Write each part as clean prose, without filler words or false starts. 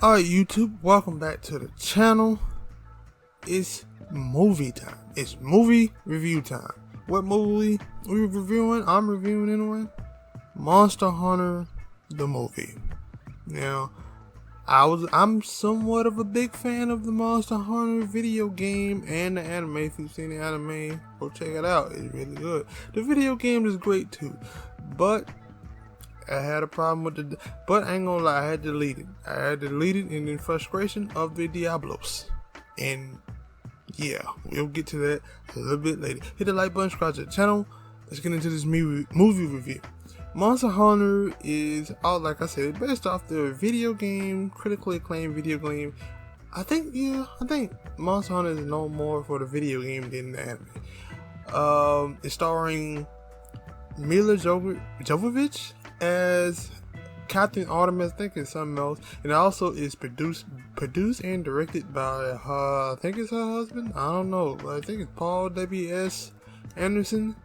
Alright YouTube, welcome back to the channel. It's movie time. It's movie review time. What movie we reviewing? I'm reviewing anyway. Monster Hunter the movie. Now, I'm somewhat of a big fan of the Monster Hunter video game and the anime. If you've seen the anime, go check it out. It's really good. The video game is great too. But I had a problem with but I ain't gonna lie, I had to delete it in the frustration of the Diablos. And yeah, we'll get to that a little bit later. Hit the like button, subscribe to the channel. Let's get into this movie review. Monster Hunter is, like I said, based off the video game, critically acclaimed video game. I think Monster Hunter is known more for the video game than the anime. It's starring Milla Jovovich as Captain Artemis. I think it's something else, and also is produced and directed by I think it's her husband. I don't know, but I think it's Paul W.S. Anderson.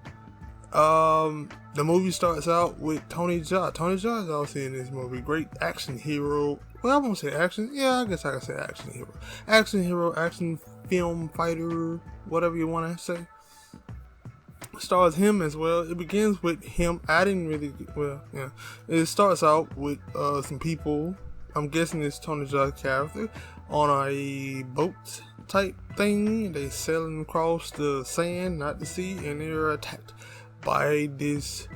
The movie starts out with Tony Jaa. Tony Jaa is also in this movie. Great action hero. Well, I won't say action. Yeah, I guess I can say action hero. Action film fighter, whatever you want to say. Stars him as well. It begins with him. It starts out with some people. I'm guessing it's Tony Jaa's character on a boat type thing. They sailing across the sand, not the sea, and they're attacked by this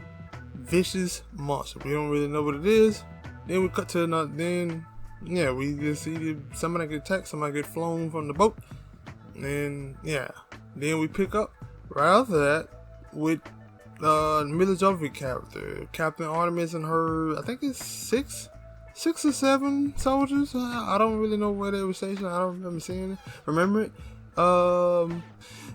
vicious monster. We don't really know what it is. Then we cut to another. We just see somebody get attacked, somebody get flown from the boat, and then we pick up right after that with Milla Jovovich character, Captain Artemis, and her, I think it's six or seven soldiers. I don't really know where they were stationed. I don't remember it.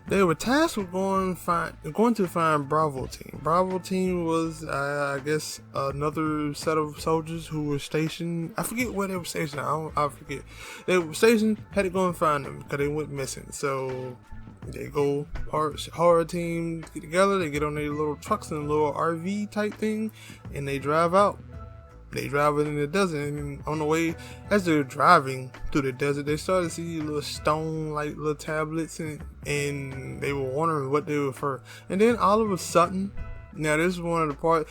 They were tasked with going to find Bravo Team. Bravo Team was, I guess, another set of soldiers who were stationed. I forget where they were stationed. I forget. They were stationed, had to go and find them because they went missing. So they go, horror team get together, they get on their little trucks and a little RV type thing, and they drive out. They drive in the desert, and on the way, as they're driving through the desert, they started to see little stone, like little tablets, and they were wondering what they were for. And then all of a sudden, now this is one of the parts,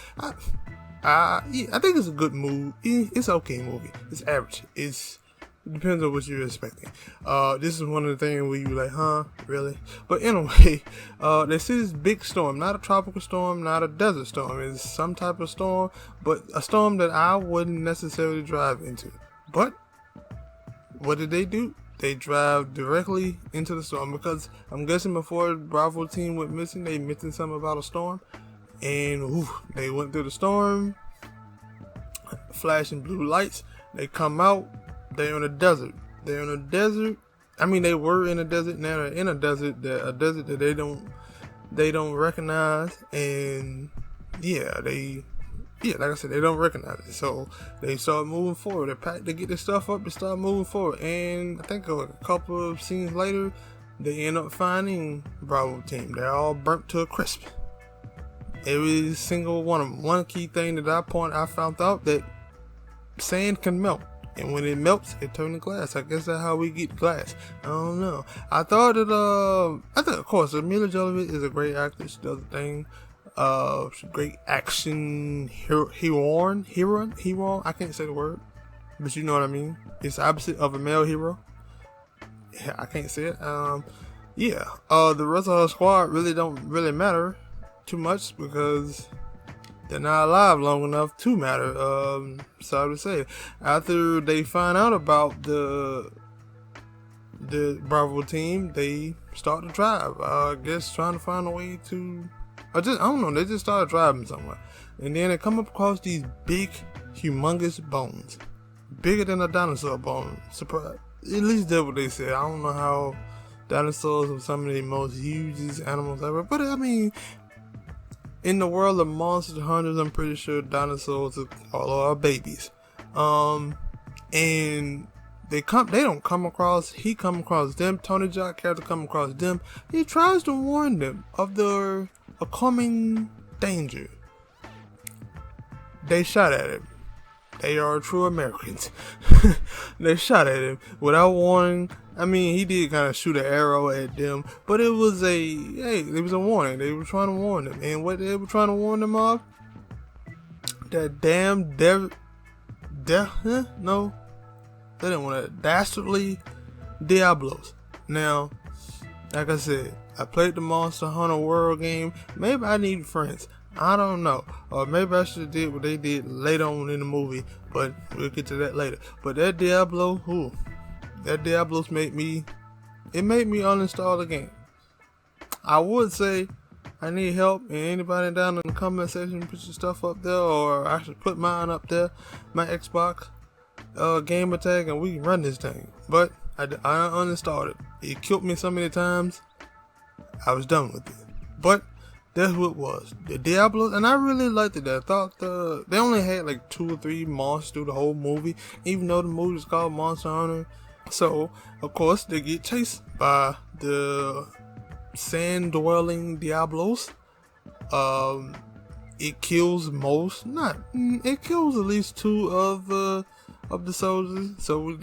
I think it's a good movie. It's an okay movie. It's average. It depends on what you're expecting. This is one of the things where you're like, huh, really? But anyway, they see this big storm, not a tropical storm, not a desert storm. It's some type of storm, but a storm that I wouldn't necessarily drive into. But what did they do? They drive directly into the storm, because I'm guessing before Bravo Team went missing, they mentioned something about a storm, and they went through the storm, flashing blue lights. They come out. They're in a desert. I mean, they were in a desert. Now they're in a desert that they don't recognize. And like I said, they don't recognize it. So they start moving forward. They get their stuff up and start moving forward. And I think a couple of scenes later, they end up finding Bravo Team. They're all burnt to a crisp. Every single one of them. One key thing that I found out that sand can melt. And when it melts, it turns to glass. I guess that's how we get glass. I don't know. I thought that, of course, Milla Jovovich is a great actress. She does a thing. She's a great action hero. I can't say the word, but you know what I mean. It's the opposite of a male hero. Yeah, I can't say it. The rest of her squad really don't really matter too much, because they're not alive long enough to matter. Sorry to say. After they find out about the Bravo Team, they start to drive. I guess trying to find a way to. I don't know. They just started driving somewhere, and then they come up across these big, humongous bones, bigger than a dinosaur bone. Surprise! At least that's what they said. I don't know how dinosaurs are some of the most hugest animals ever, but I mean, in the world of Monster Hunters, I'm pretty sure dinosaurs are babies. And he come across them. Tony Jaa character come across them. He tries to warn them of a coming danger. They shot at him. They are true Americans. They shot at him without warning. I mean, he did kind of shoot an arrow at them, but it was a warning. They were trying to warn them, and what they were trying to warn them of? That damn no, they didn't want to dastardly diablos. Now, like I said, I played the Monster Hunter World game. Maybe I need friends. I don't know. Or maybe I should have did what they did later on in the movie, but we'll get to that later. But that Diablos made me uninstall the game. I would say I need help, and anybody down in the comment section put your stuff up there, or I should put mine up there, my Xbox gamer tag, and we can run this thing. But I uninstalled it. It killed me so many times, I was done with it. But that's what it was. The Diablos, and I really liked it. I thought they only had like 2 or 3 monsters through the whole movie, even though the movie is called Monster Hunter. So, of course, they get chased by the sand-dwelling Diablos. It kills it kills at least 2 of the soldiers. So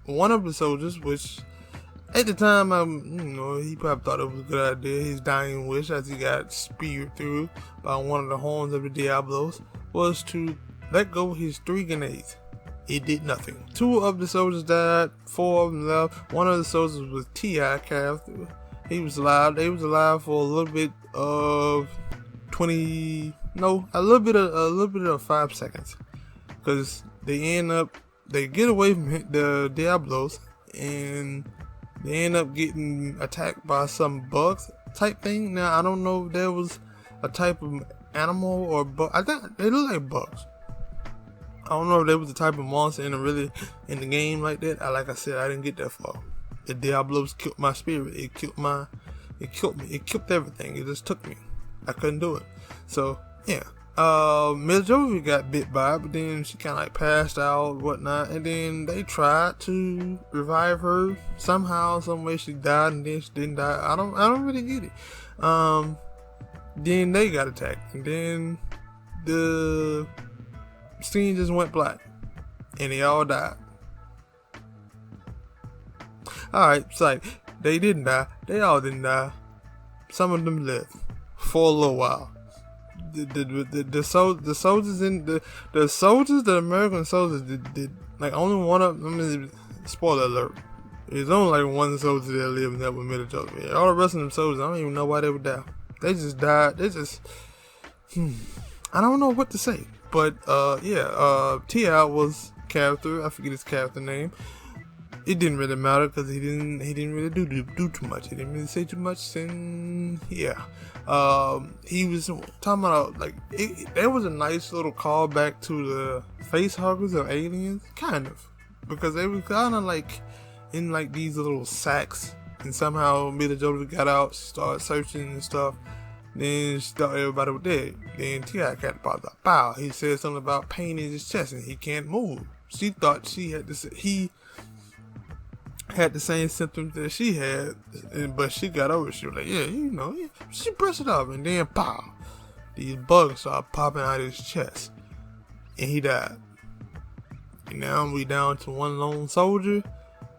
one of the soldiers, which at the time, he probably thought it was a good idea. His dying wish, as he got speared through by one of the horns of the Diablos, was to let go of his 3 grenades. It did nothing. 2 of the soldiers died, 4 of them left. One of the soldiers was T.I. character. He was alive. They was alive for a little bit of a little bit of 5 seconds, because they get away from the Diablos, and they end up getting attacked by some bugs type thing. Now, I don't know if there was a type of animal or bug. I think they look like bugs. I don't know if there was a type of monster in the game like that. Like I said, I didn't get that far. The Diablos killed my spirit. It killed me. It killed everything. It just took me. I couldn't do it. So, yeah. Milla Jovovich got bit by it, but then she kind of like passed out, whatnot, and then they tried to revive her somehow, some way. She died, and then she didn't die. I don't really get it. Then they got attacked, and then the scene just went black, and they all died. All right, it's like they didn't die. They all didn't die. Some of them lived for a little while. The soldiers the American soldiers did like only one of them. Spoiler alert. There's only like one soldier that lived, and that was Milla Jovovich. All the rest of them soldiers, I don't even know why they would die. They just died. I don't know what to say. But T.I. was character. I forget his character name. It didn't really matter because he didn't really do too much. He didn't really say too much, and yeah. He was talking about there was a nice little callback to the face huggers of Aliens, kind of, because they were kind of like in like these little sacks, and somehow Milla Jovovich got out, she started searching and stuff. Then she thought everybody was dead. Then T.I. got popped up. Pow! He said something about pain in his chest and he can't move. She thought he had the same symptoms that she had, but she got over it. She was like, yeah. She brushed it off, and then pow! These bugs started popping out of his chest, and he died. And now we down to one lone soldier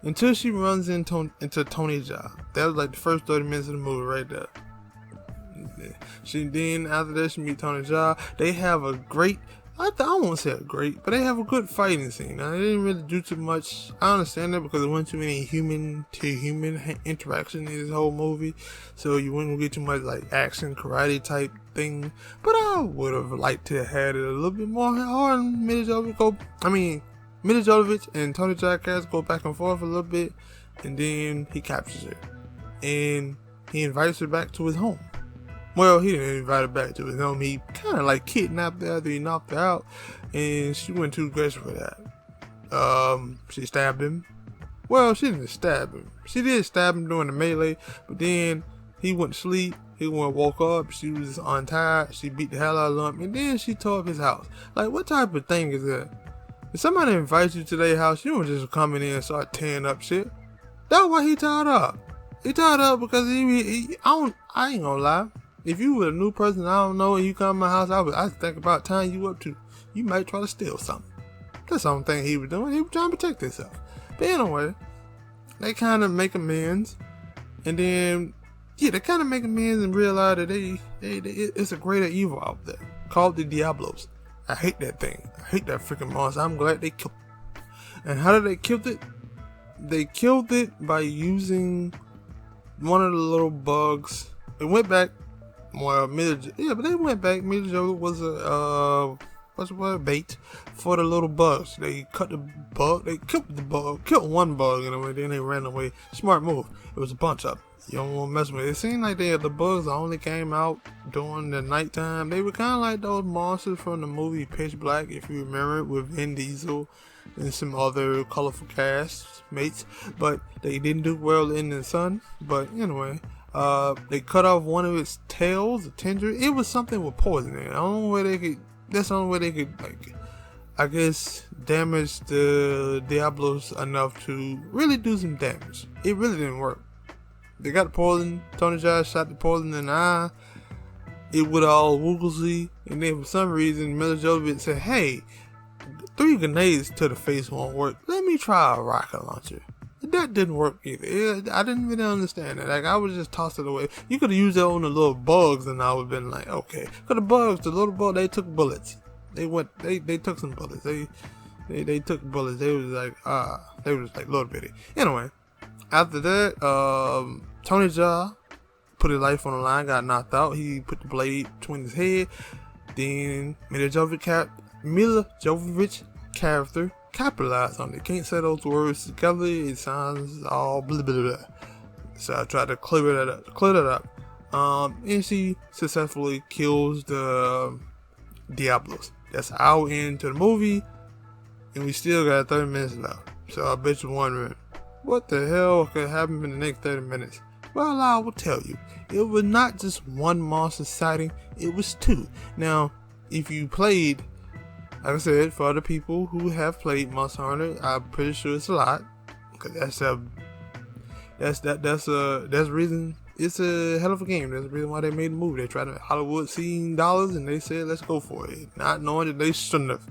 until she runs into Tony Jaa. That was like the first 30 minutes of the movie right there. After that, she meet Tony Jaa. They have a great, I won't say a great, but they have a good fighting scene. Now, they didn't really do too much. I understand that because there wasn't too many human to human interaction in this whole movie, so you wouldn't get too much like action karate type thing. But I would have liked to have had it a little bit more hard. Milla Jovovich and Tony Jaa go back and forth a little bit, and then he captures her and he invites her back to his home. Well, he didn't invite her back to his home. He kind of like kidnapped her after he knocked her out, and she went too aggressive for that. She stabbed him. Well, she didn't stab him. She did stab him during the melee, but then he went to sleep. He woke up. She was untied. She beat the hell out of him, and then she tore up his house. Like, what type of thing is that? If somebody invites you to their house, you don't just come in there and start tearing up shit. That's why he tied up. He tied up because I ain't gonna lie. If you were a new person I don't know and you come to my house, I think about tying you up too. You might try to steal something. That's the only thing he was doing. He was trying to protect himself. But anyway, they kind of make amends. And then, yeah, they kind of make amends and realize that it's a greater evil out there called the Diablos. I hate that thing. I hate that freaking monster. I'm glad they killed it. And how did they kill it? They killed it by using one of the little bugs. It went back. Well, but they went back. Milla Jovovich was a bait for the little bugs. They cut the bug. They killed one bug anyway. Then they ran away. Smart move. It was a bunch of them. You don't want to mess with it. It seemed like the bugs only came out during the nighttime. They were kind of like those monsters from the movie Pitch Black, if you remember it, with Vin Diesel and some other colorful cast mates. But they didn't do well in the sun. But anyway, they cut off one of its tails, a tendril. It was something with poison in it. That's the only way they could, like, I guess, damage the Diablos enough to really do some damage. It really didn't work. They got the poison. Tony Jaa shot the poison in the eye. It was all woogly. And then for some reason, Milla Jovovich said, hey, 3 grenades to the face won't work. Let me try a rocket launcher. That didn't work either. I didn't really understand that. Like, I would just toss it away. You could have used that on the little bugs and I would have been like, okay. Cause the little bugs, they took bullets. They took some bullets. They took bullets. They was like little bitty. Anyway. After that, Tony Jaa put his life on the line, got knocked out. He put the blade between his head. Then Milla Jovovich character capitalized on it. Can't say those words together. It sounds all blah blah blah. So I tried to clear that up. And she successfully kills the Diablos. That's our end to the movie, and we still got 30 minutes left. So I bet you're wondering, what the hell could happen in the next 30 minutes? Well, I will tell you. It was not just one monster sighting, it was 2. Now, if you played, like I said, for other people who have played Monster Hunter, I'm pretty sure it's a lot. Cause that's the reason it's a hell of a game. That's the reason why they made the movie. They tried to Hollywood seeing dollars and they said, let's go for it. Not knowing that they shouldn't have.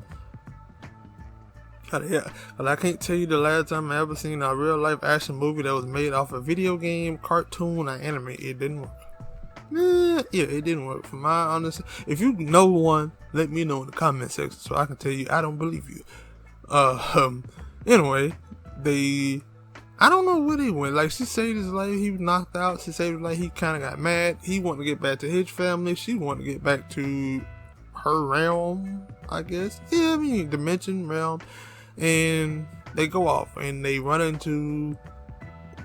Yeah, but I can't tell you the last time I ever seen a real life action movie that was made off a video game, cartoon, or anime. It didn't work. Yeah, it didn't work. From my understanding, if you know one, let me know in the comment section so I can tell you I don't believe you. Anyway, I don't know where they went. Like, she saved his life. He was knocked out. She saved his life. He kind of got mad. He wanted to get back to his family. She wanted to get back to her realm, I guess. Yeah, I mean, dimension, realm. And they go off and they run into,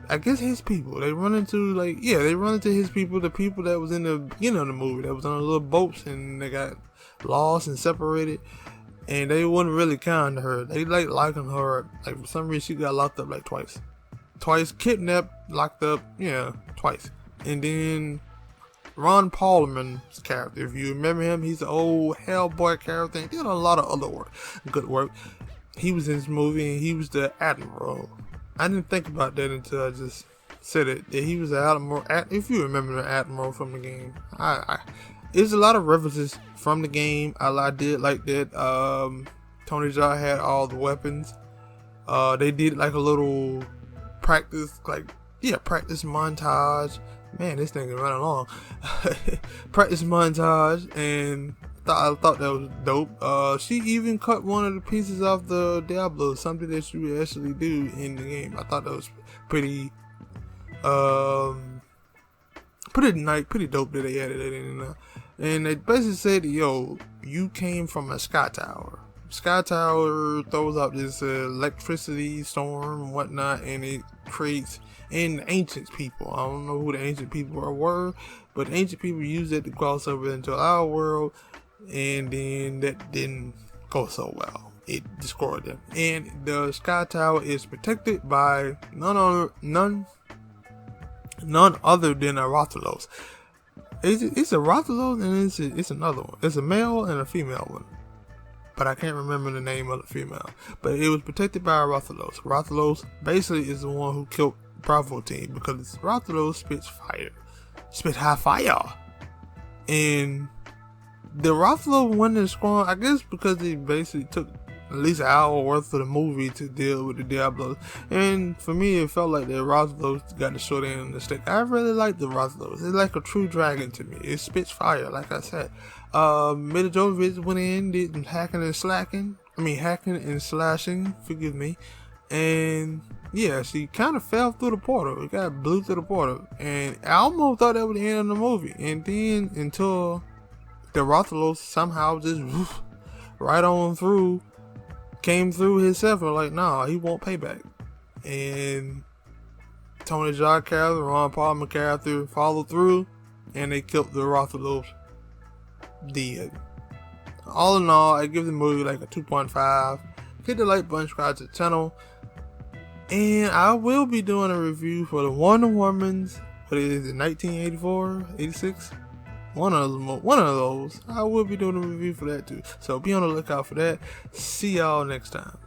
I guess, his people. They run into his people, the people that was in the beginning of the movie, that was on the little boats, and they got lost and separated. And they wasn't really kind to her. They liking her. Like, for some reason, she got locked up like twice. Kidnapped, locked up, twice. And then Ron Perlman's character, if you remember him, he's the old Hellboy character. He did a lot of other good work. He was in this movie and he was the Admiral. I didn't think about that until I just said it. That he was the Admiral. If you remember the Admiral from the game, there's a lot of references from the game. I did like that. Tony Jaa had all the weapons. They did like a little practice montage. Man, this thing is running long. Practice montage, and I thought that was dope. She even cut one of the pieces off the Diablo, something that you actually do in the game. I thought that was pretty dope that they added that in there. And they basically said, yo, you came from a sky tower. Sky tower throws out this electricity storm and whatnot, and it creates, and the ancient people, I don't know who the ancient people were, but the ancient people used it to cross over into our world, and then that didn't go so well. It destroyed them. And the sky tower is protected by none other than a rathalos. It's a rathalos, and it's another one. It's a male and a female one, but I can't remember the name of the female. But it was protected by a rathalos. Rathalos basically is the one who killed Bravo team, because rathalos spit high fire, and the Rathalos wasn't as strong, I guess, because they basically took at least an hour worth of the movie to deal with the Diablos. And for me, it felt like the rathalos got the short end of the stick. I really like the rathalos. It's like a true dragon to me. It spits fire, like I said. Milla Jovovich went in, did hacking and slashing, forgive me. And yeah, she kind of fell through the portal. It got blew through the portal. And I almost thought that was the end of the movie. And then until the rathalos somehow just right on through, came through himself and like, nah, he won't pay back. And Tony Jaa character, Ron Palmer character followed through, and they killed the rathalos dead. All in all, I give the movie like a 2.5. Hit the like button, subscribe to the channel, and I will be doing a review for the Wonder Woman's, what is it, 1984, 86? One of those. I will be doing a review for that too. So be on the lookout for that. See y'all next time.